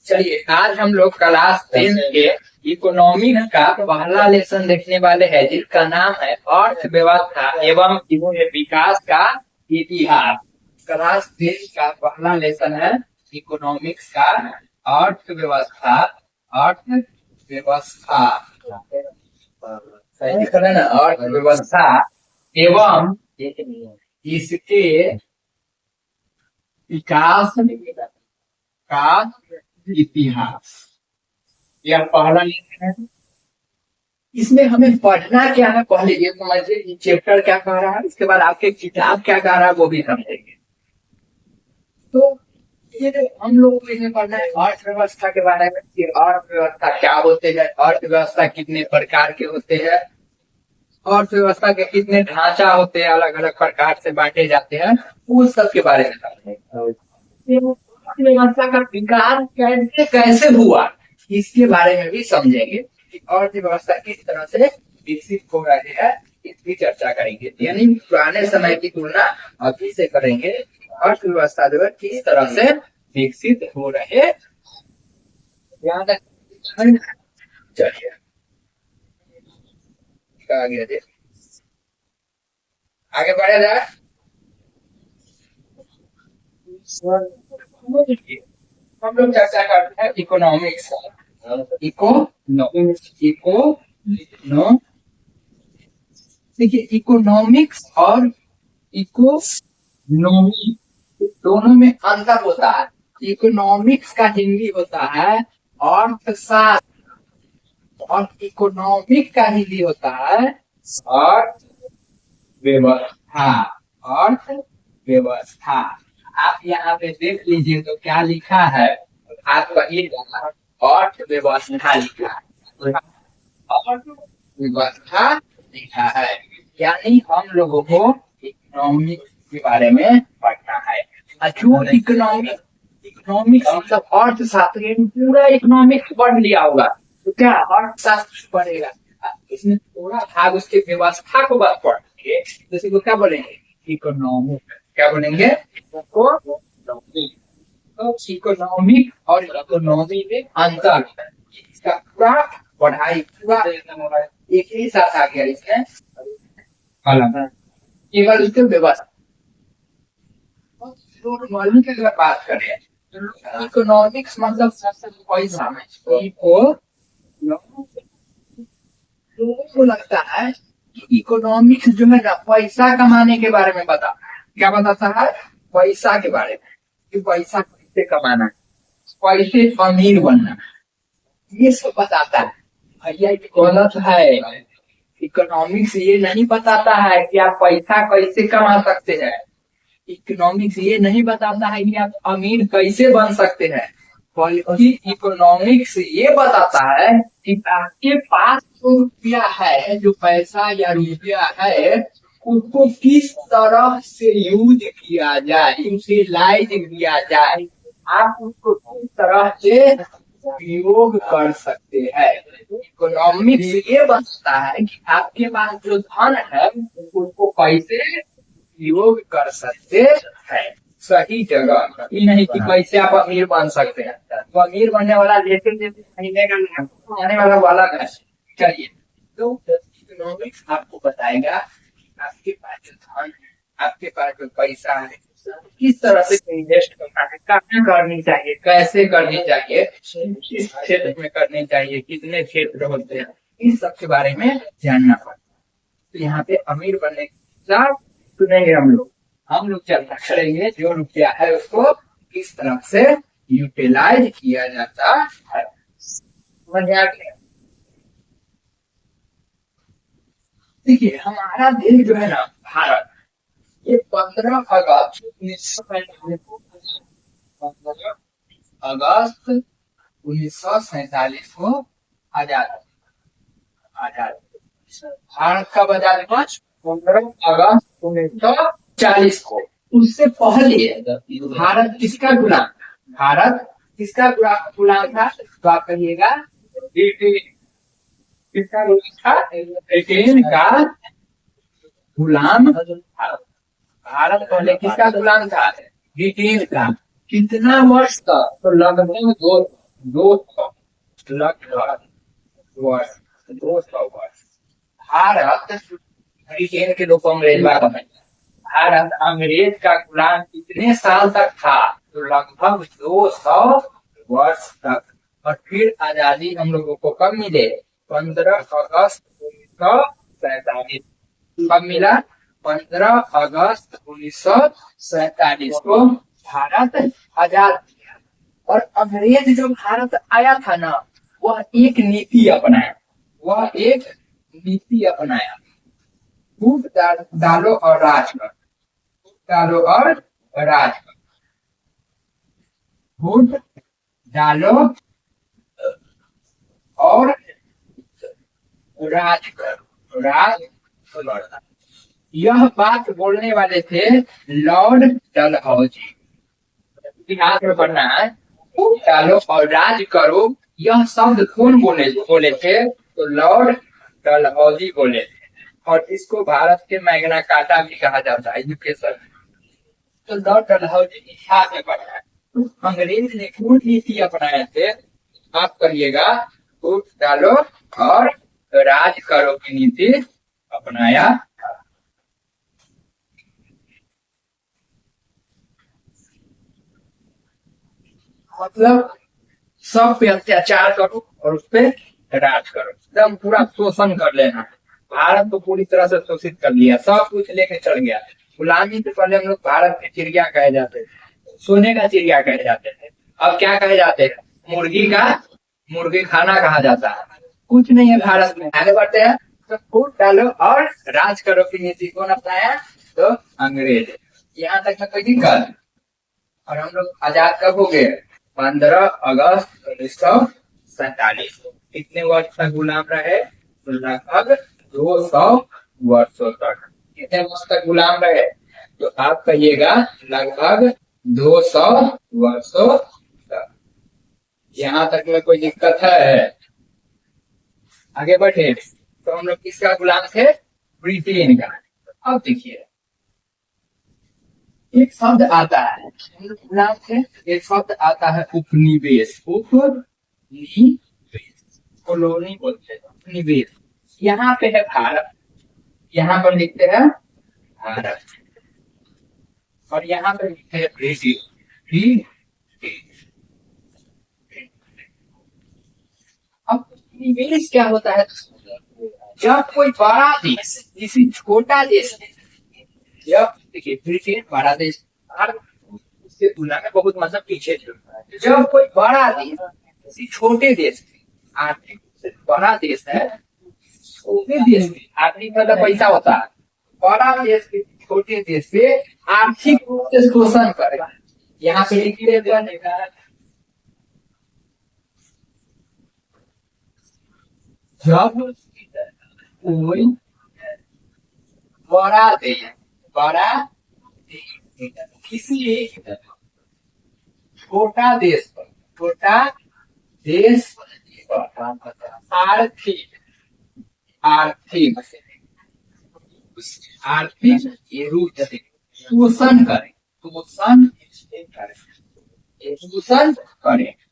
चलिए आज हम लोग क्लास 10 के इकोनॉमिक्स का पहला लेसन देखने वाले हैं, जिसका नाम है अर्थव्यवस्था एवं विकास का इतिहास। क्लास 10 का पहला लेसन है इकोनॉमिक्स का अर्थव्यवस्था। अर्थव्यवस्था सही करें ना, अर्थव्यवस्था एवं इसके विकास का इतिहास। यह पहला लेसन है। इसमें हमें पढ़ना क्या है, पहले ये समझिए कि चैप्टर क्या कह रहा है, इसके बाद आपके किताब क्या कह रहा है वो भी समझेंगे। तो ये जो हम लोग को इसमें पढ़ना है अर्थव्यवस्था के बारे में कि अर्थव्यवस्था क्या होते हैं, अर्थव्यवस्था कितने प्रकार के होते हैं, अर्थव्यवस्था के कितने ढांचा होते हैं, अलग अलग प्रकार से बांटे जाते हैं, उस सब के बारे में समझेंगे। अर्थव्यवस्था का विकास कैसे कैसे हुआ इसके बारे में भी समझेंगे कि अर्थव्यवस्था किस तरह से विकसित हो रही है, इसकी चर्चा करेंगे। यानी पुराने समय की तुलना अभी से करेंगे, अर्थव्यवस्था जो है किस तरह से विकसित हो रहे। चलिए आगे बढ़े जाए। हम लोग चर्चा करते हैं इकोनॉमिक्स। देखिए इकोनॉमिक्स और इकोनॉमी दोनों में अंतर होता है। इकोनॉमिक्स का हिंदी होता है अर्थशास्त्र और इकोनॉमिक का हिंदी होता है अर्थव्यवस्था। अर्थव्यवस्था आप यहाँ पे देख लीजिए तो क्या लिखा है, आप कहिएगा अर्थव्यवस्था लिखा है, अर्थव्यवस्था लिखा है। यानी हम लोगों को इकोनॉमिक्स के बारे में पढ़ना है। जो इकोनॉमिक्स मतलब अर्थशास्त्र, पूरा इकोनॉमिक्स पढ़ लिया होगा तो क्या अर्थशास्त्र पढ़ेगा, इसमें थोड़ा भाग उसके व्यवस्था को बात पढ़ेंगे, जैसे को क्या बोलेंगे इकोनॉमिक, क्या बोलेंगे इकोनॉमिक और इकोनॉमी में अंतर। इसका पूरा पढ़ाई पूरा एक ही साथ आ गया इसमें, केवल उसके व्यवस्था की अगर बात करें तो इकोनॉमिक्स मतलब पैसा। लोगों को लगता है कि इकोनॉमिक्स जो है ना पैसा कमाने के बारे में बताता है। क्या बताता है? पैसा के बारे में, कि पैसा कैसे कमाना, कैसे अमीर बनना, ये सब बताता है। भैया ये गलत है। इकोनॉमिक्स ये नहीं बताता है कि आप पैसा कैसे कमा सकते हैं। इकोनॉमिक्स ये नहीं बताता है कि आप अमीर कैसे बन सकते हैं, बल्कि इकोनॉमिक्स ये बताता है कि आपके पास जो रुपया है, जो पैसा या रुपया है, उसको किस तरह से यूज किया जाए, यूटिलाइज किया जाए, आप उसको किस तरह से उपयोग कर सकते हैं। इकोनॉमिक्स ये बताता है कि आपके पास जो धन है उसको कैसे उपयोग कर सकते हैं सही जगह। ये नहीं कि कैसे आप अमीर बन सकते हैं, तो अमीर बनने वाला जैसे आने वाला अलग है। चलिए तो इकोनॉमिक्स आपको बताएगा आपके पास जो धन है, आपके पास जो पैसा है, किस तरह से इन्वेस्ट करना है, कहाँ करनी चाहिए, कैसे करनी चाहिए, किस क्षेत्र में करनी चाहिए, कितने क्षेत्र होते हैं, इस सब के बारे में जानना पड़ता है। तो यहाँ पे अमीर बनने का सुनेंगे हम लोग चर्चा करेंगे जो रुपया है उसको किस तरह से यूटिलाइज किया जाता है। देखिए हमारा देश जो है ना भारत, ये 15 अगस्त 1947 को आजाद। भारत का आजाद दिवस 15 अगस्त 1940 को। उससे पहले भारत किसका गुलाम था? भारत किसका गुलाम था? तो आप कहिएगा किसका गुलाम था? ब्रिटेन का गुलाम था। भारत पहले किसका गुलाम था? ब्रिटेन का। कितना वर्ष तक? तो लगभग 200 लगभग वर्ष, 200 वर्ष भारत ब्रिटेन के लोग अंग्रेज बात में, भारत अंग्रेज का गुलाम कितने साल तक था? तो लगभग 200 वर्ष तक। और फिर आजादी हम लोगों को कब मिले? 15 अगस्त 1947। कब मिला? 15 अगस्त 1947 को भारत आजाद किया। और अंग्रेज जो भारत आया था ना, वह एक नीति अपनाया, वह एक नीति अपनाया, फूट डालो और राज करो, डालो और राज करो, फूट डालो और राज करो, राज करो। यह बात बोलने वाले थे लॉर्ड डलहौजी। इतिहास में पढ़ना है, फूट डालो और राज करो, यह शब्द कौन बोले थे? तो लॉर्ड डलहौजी बोले थे। और इसको भारत के मैग्ना कार्टा भी कहा जाता है, एजुकेशन। तो लॉर्ड डलहौजी इतिहास में पढ़ा है। अंग्रेज ने कौन नीति अपनाए थे? आप कहिएगा, फूट डालो और राज करो की नीति अपनाया। मतलब सब पे अत्याचार करो और उस पर राज करो, एकदम पूरा शोषण कर लेना। भारत को पूरी तरह से शोषित कर लिया, सब कुछ लेके चल गया। गुलामी से पहले हम लोग भारत के चिड़िया कहे जाते थे, सोने का चिड़िया कहे जाते थे। अब क्या कहे जाते हैं? मुर्गी खाना कहा जाता है। कुछ नहीं है भारत में। आगे बढ़ते हैं। तो फूट डालो और राज करो की नीति कौन अपनाया? तो अंग्रेज। यहाँ तक में कोई दिक्कत? और हम लोग आजाद कब हो गए? 15 अगस्त 1947। कितने वर्ष तक गुलाम रहे? लगभग 200 वर्षों तक। कितने वर्ष तक गुलाम रहे? तो आप कहिएगा लगभग 200 वर्षों तक। यहाँ तक में कोई दिक्कत है? आगे बढ़े। तो हम लोग किसका गुलाम थे? ब्रिटेन का। अब देखिए, एक शब्द आता है, गुलाम थे, एक शब्द आता है उपनिवेश। उपनिवेश, कॉलोनी बोलते हैं, उपनिवेश। यहाँ पे है भारत, यहाँ पर लिखते हैं भारत, और यहाँ पे लिखते हैं ब्रिटिश। अब उपनिवेश क्या होता है? जब कोई बड़ा देश किसी छोटा देश, जब देखिए ब्रिटेन बड़ा देश, उससे तुलना में बहुत मतलब पीछे थे। जब कोई बड़ा देश किसी छोटे देश, आर्थिक से बड़ा देश है, छोटे देश में आर्थिक मतलब पैसा होता है, बड़ा देश के छोटे देश पे आर्थिक रूप से शोषण करेगा। यहाँ पे लिख लेगा, जब कोई बड़ा देश किसी एक छोटा देश पर आर्थिक रूप से शोषण करे।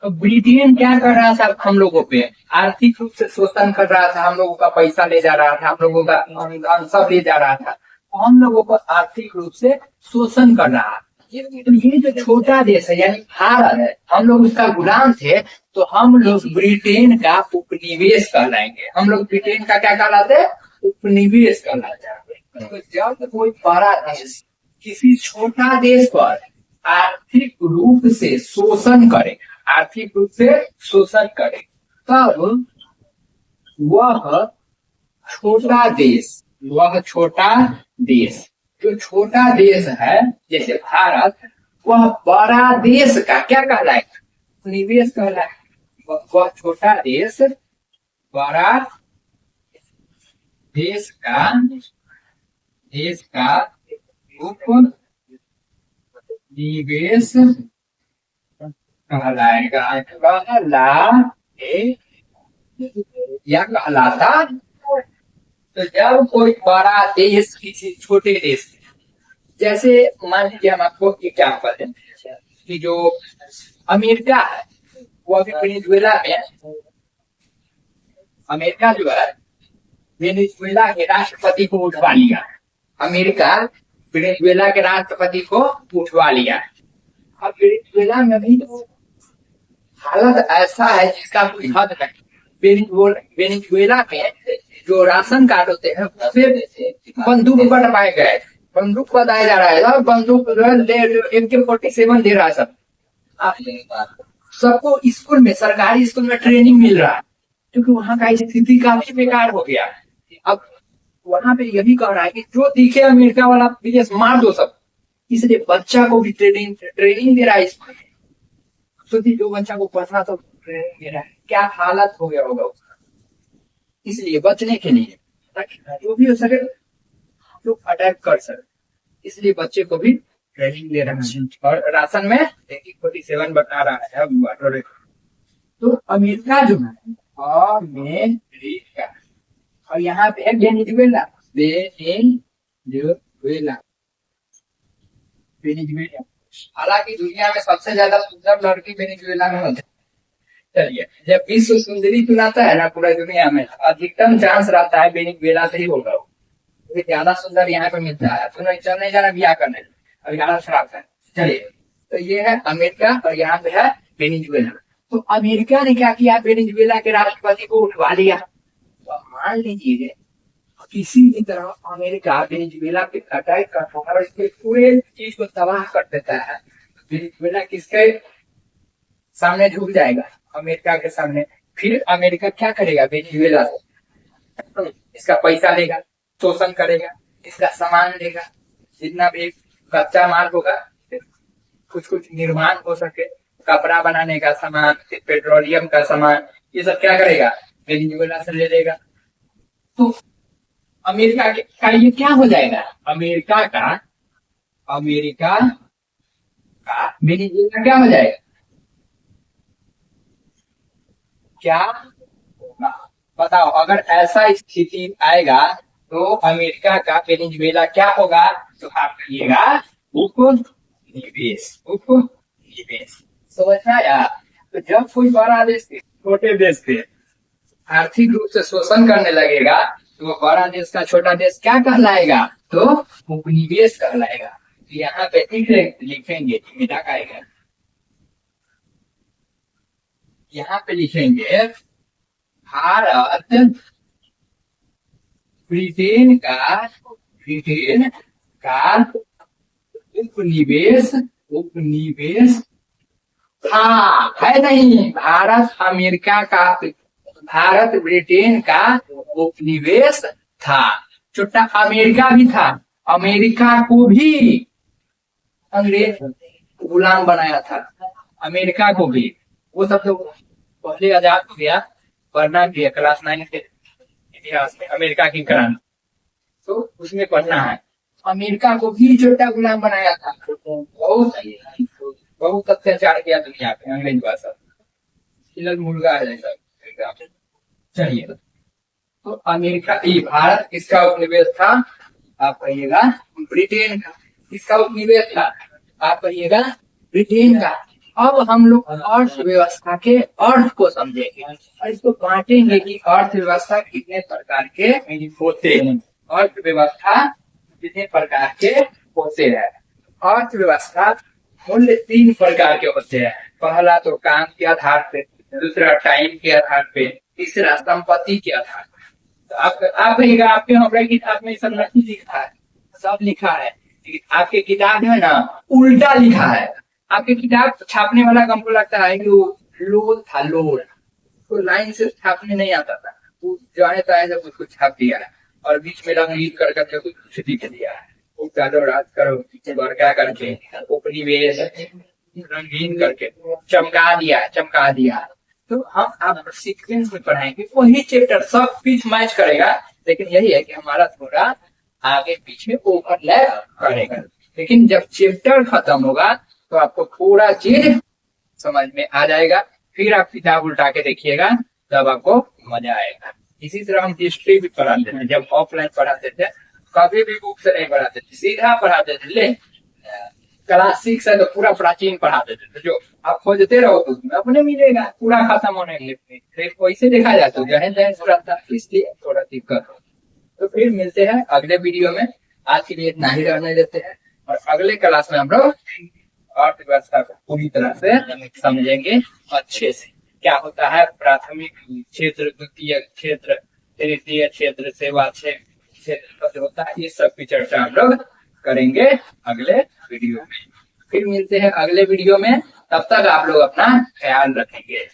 तो ब्रिटेन क्या कर रहा था? हम लोगों पे आर्थिक रूप से शोषण कर रहा था, हम लोगों का पैसा ले जा रहा था, हम लोगों का अनुदान सब ले जा रहा था, तो हम लोगों को आर्थिक रूप से शोषण कर रहा है। तो ये जो छोटा देश है यानी भारत है, हम लोग उसका गुलाम थे, तो हम लोग ब्रिटेन का उपनिवेश कहलाएंगे। हम लोग ब्रिटेन का क्या कहलाते हैं? उपनिवेश कहलाते हैं। तो जब कोई बड़ा देश किसी छोटा देश पर आर्थिक रूप से शोषण करे, तब वह छोटा देश जो छोटा देश है, जैसे भारत, वह बड़ा देश का क्या कहलाएगा? उपनिवेश कहलाएगा। वह छोटा देश बड़ा देश का उपनिवेश कहलाएगा, या कहलाता। तो जब कोई बड़ा देश किसी छोटे देश, जैसे मान लीजिए हम आपको एग्जाम्पल देते हैं कि जो अमेरिका है, वो अभी वेनेजुएला में, अमेरिका जो है वेनेजुएला के राष्ट्रपति को उठवा लिया। अमेरिका वेनेजुएला के राष्ट्रपति को उठवा लिया। अब वेनेजुएला में भी तो हालत ऐसा है जिसका कोई हद नहीं। वेनेजुएला में जो राशन कार्ड होते हैं उससे बंदूक बंटवाए गए, बंदूक बताया जा रहा है, बंदूक AK-47 दे रहा है सब सबको। स्कूल में, सरकारी स्कूल में ट्रेनिंग मिल रहा है, क्योंकि वहां का स्थिति काफी बेकार हो गया। अब वहां पे यही कह रहा है कि जो दिखे अमेरिका वाला विदेश मार दो सब, इसलिए बच्चा को भी ट्रेनिंग दे रहा है स्कूल में। सोचिए जो बच्चा को पढ़ना तो ट्रेनिंग दे रहा है, क्या हालत हो गया होगा उसका। इसलिए बचने के लिए जो भी हो सके जो अटैक कर सके, इसलिए बच्चे को भी ट्रेनिंग दे रहा है। और राशन में AK-47 बता रहा है। तो अमेरिका जो है अमेरिका, और यहाँ पे है वेनेजुएला। हालांकि दुनिया में सबसे ज्यादा सुंदर लड़की वेनेजुएला में होती है। चलिए, जब विश्व सुंदरी चुनाता है ना पूरा दुनिया में, अधिकतम चांस रहता है वेनेजुएला से ही होगा। ज्यादा सुंदर यहाँ पे मिलता है। तो नहीं चल नहीं जाना ब्याह करने, अभी हालत खराब है। चलिए, तो ये है अमेरिका और यहाँ पे है वेनेजुएला। तो अमेरिका ने क्या किया, वेनेजुएला के राष्ट्रपति को उठवा लिया। तो मान लीजिए किसी भी तरह अमेरिका वेनेजुएला पे अटैक करता है और इसके पूरे चीज को तबाह कर देता है, वेनेजुएला किसके सामने झुक जाएगा, अमेरिका के सामने। फिर अमेरिका क्या करेगा, वेनेजुएला से इसका पैसा लेगा, शोषण करेगा, इसका सामान लेगा, जितना भी कच्चा माल होगा, कुछ निर्माण हो सके, कपड़ा बनाने का सामान, पेट्रोलियम का सामान, ये सब क्या करेगा, वेनेजुएला से ले लेगा। तो अमेरिका का ये क्या हो जाएगा, अमेरिका का वेनेजुएला क्या हो जाएगा, क्या होगा बताओ। अगर ऐसा स्थिति आएगा तो अमेरिका का वेनेजुएला क्या होगा, तो आप कहिएगा उपनिवेश। समझ में आया। तो जब कोई बड़ा देश छोटे देश पे आर्थिक रूप से शोषण करने लगेगा तो बड़ा देश का छोटा देश क्या कहलाएगा, तो उपनिवेश कहलाएगा। यहाँ पे लिखेंगे, यहाँ पे लिखेंगे भारत ब्रिटेन का उपनिवेश था, है नहीं। भारत ब्रिटेन का उपनिवेश था। छोटा अमेरिका भी था, अमेरिका को भी अंग्रेज गुलाम बनाया था, अमेरिका को भी। वो सब तो पहले आजाद हो गया, पढ़ना भी है क्लास 9 के इतिहास में, अमेरिका की क्रांति, तो उसमें पढ़ना है। अमेरिका को भी छोटा गुलाम बनाया था, बहुत अत्याचार किया दुनिया पे अंग्रेज भाषा, मुर्गा है जैसा। चलिए, तो अमेरिका, भारत किसका उपनिवेश था, आप कहिएगा ब्रिटेन का। किसका उपनिवेश था, आप कहिएगा ब्रिटेन का। अब हम लोग अर्थव्यवस्था के अर्थ को समझेंगे और इसको बांटेंगे कि अर्थव्यवस्था कितने प्रकार के होते हैं। अर्थव्यवस्था कितने प्रकार के होते हैं। अर्थव्यवस्था मूल्य 3 प्रकार के होते हैं। पहला तो काम के आधार पे, दूसरा टाइम के आधार पे, तीसरा संपत्ति के आधार पे। तो आप कहिएगा आपके हमारे किताब में सब नहीं लिखा है, सब लिखा है, लेकिन आपके किताब है ना उल्टा लिखा है। आपके किताब छापने वाला हमको लगता है कि वो लोड था, लोड तो लाइन से छापने नहीं आता था, वो जाने था जब उसको छाप दिया है और बीच में रंगीन कर करके कुछ लिख दिया है। वो चादर राज करो क्या करके उपनिवेश रंगीन करके चमका दिया। तो हम आप सीक्वेंस में पढ़ाएंगे, वही चैप्टर सब पीछ मैच करेगा, लेकिन यही है कि हमारा थोड़ा आगे पीछे ओवरलैप करेगा। लेकिन जब चैप्टर खत्म होगा तो आपको पूरा चीज समझ में आ जाएगा। फिर आप किताब उल्टा के देखिएगा, तब आपको मजा आएगा। इसी तरह हम हिस्ट्री भी पढ़ाते थे, जब ऑफलाइन पढ़ाते थे कभी भी बुक से नहीं पढ़ाते थे, सीधा पढ़ाते थे। ले क्लास 6 है तो पूरा प्राचीन पढ़ा देते थे, जो आप खोजते रहो तो उसमें अपने मिलेगा पूरा खत्म होने के लिए। फिर वैसे देखा जाए तो जहन जहन पूरा था, इसलिए थोड़ा दिक्कत हो। तो फिर मिलते हैं अगले वीडियो में। आज के लिए इतना ही रहने देते हैं, और अगले क्लास में हम लोग अर्थव्यवस्था को पूरी तरह से समझेंगे अच्छे से। क्या होता है प्राथमिक क्षेत्र, द्वितीय क्षेत्र, तृतीय क्षेत्र, सेवा क्षेत्र जो होता है, ये सब की चर्चा हम लोग करेंगे अगले वीडियो में। फिर मिलते हैं अगले वीडियो में, तब तक आप लोग अपना ख्याल रखेंगे।